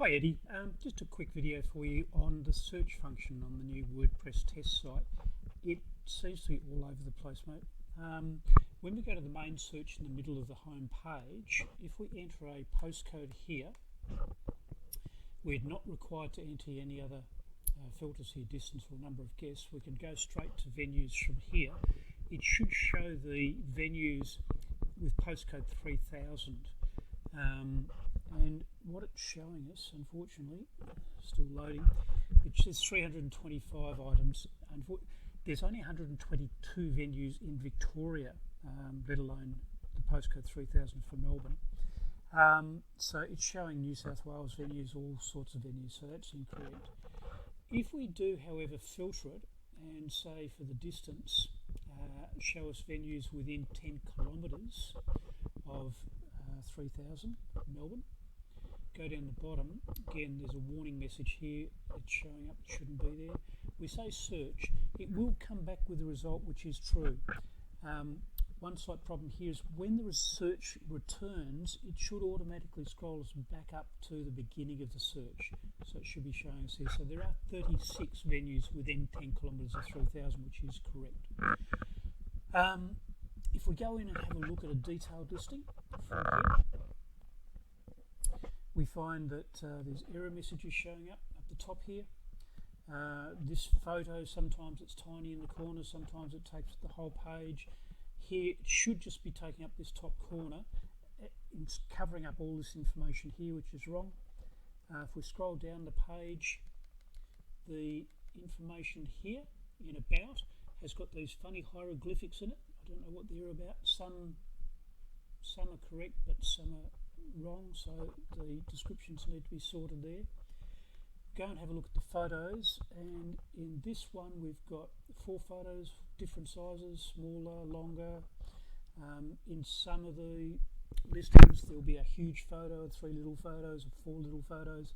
Hi Eddie, just a quick video for you on the search function on the new WordPress test site. It seems to be all over the place, mate. When we go to the main search in the middle of the home page, if we enter a postcode here, we're not required to enter any other filters here, distance or number of guests. We can go straight to venues from here. It should show the venues with postcode 3000. And what it's showing us, unfortunately, still loading, it says 325 items. There's only 122 venues in Victoria, let alone the postcode 3000 for Melbourne. So it's showing New South Wales venues, all sorts of venues, so that's incorrect. If we do, however, filter it and say for the distance, show us venues within 10 kilometres of 3000 Melbourne, go down the bottom, again there's a warning message here, it's showing up, it shouldn't be there. We say search, it will come back with a result which is true. One slight problem here is when the search returns, it should automatically scroll us back up to the beginning of the search. So it should be showing us here. So there are 36 venues within 10 kilometres of 3000, which is correct. If we go in and have a look at a detailed listing from here, we find that there's error messages showing up at the top here. This photo, sometimes it's tiny in the corner, sometimes it takes the whole page. Here it should just be taking up this top corner. It's covering up all this information here, which is wrong. If we scroll down the page, the information here in About has got these funny hieroglyphics in it. I don't know what they're about. Some are correct, but some are wrong, so the descriptions need to be sorted there. Go and have a look at the photos, and in this one we've got 4 photos, different sizes, smaller, longer. In some of the listings there'll be a huge photo, 3 little photos, or 4 little photos,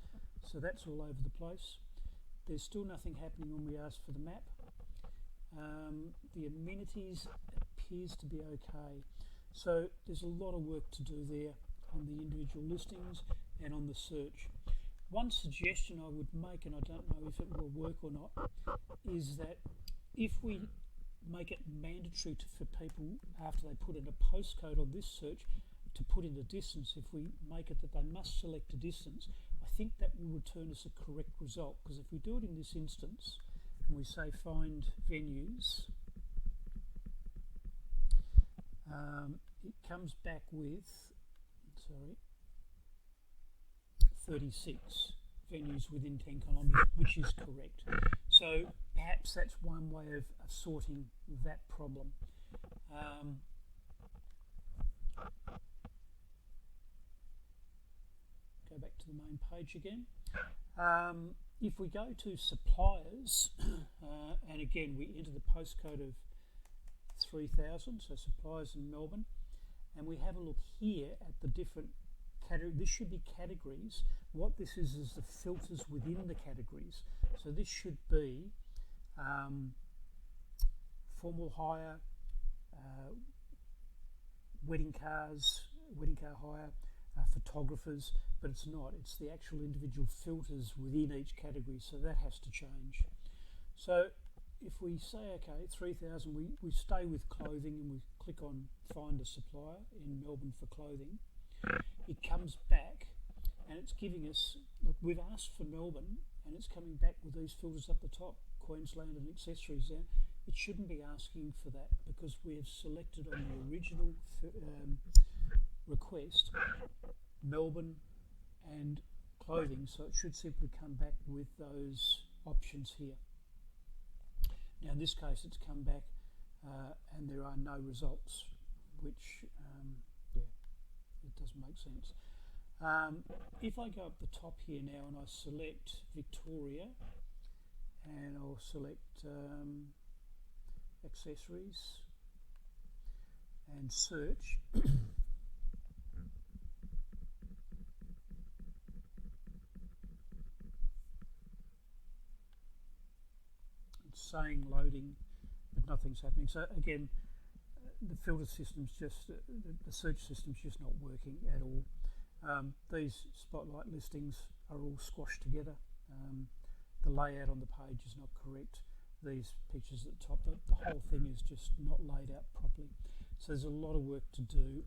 so that's all over the place. There's still nothing happening when we ask for the map. The amenities appears to be okay. So there's a lot of work to do there on the individual listings and on the search. One suggestion I would make, and I don't know if it will work or not, is that if we make it mandatory for people after they put in a postcode on this search to put in the distance, if we make it that they must select a distance, I think that will return us a correct result, because if we do it in this instance and we say find venues, it comes back with 36 venues within 10 kilometres, which is correct. So perhaps that's one way of sorting that problem. Go back to the main page again. If we go to suppliers, and again we enter the postcode of 3000, so suppliers in Melbourne, and we have a look here at the different categories. This should be categories. What this is the filters within the categories. So this should be formal hire, wedding car hire, photographers, but it's not. It's the actual individual filters within each category, so that has to change. So if we say, okay, 3000, we stay with clothing and we click on find a supplier in Melbourne for clothing, it comes back and it's giving us, look, we've asked for Melbourne and it's coming back with these filters up the top, Queensland and accessories there. It shouldn't be asking for that because we have selected on the original request Melbourne and clothing, so it should simply come back with those options here. Now in this case it's come back and there are no results, which it doesn't make sense. If I go up the top here now and I select Victoria and I'll select accessories and search, it's saying loading, but nothing's happening. So again, the filter system's just, the search system's just not working at all. These spotlight listings are all squashed together. The layout on the page is not correct. These pictures at the top, the whole thing is just not laid out properly. So there's a lot of work to do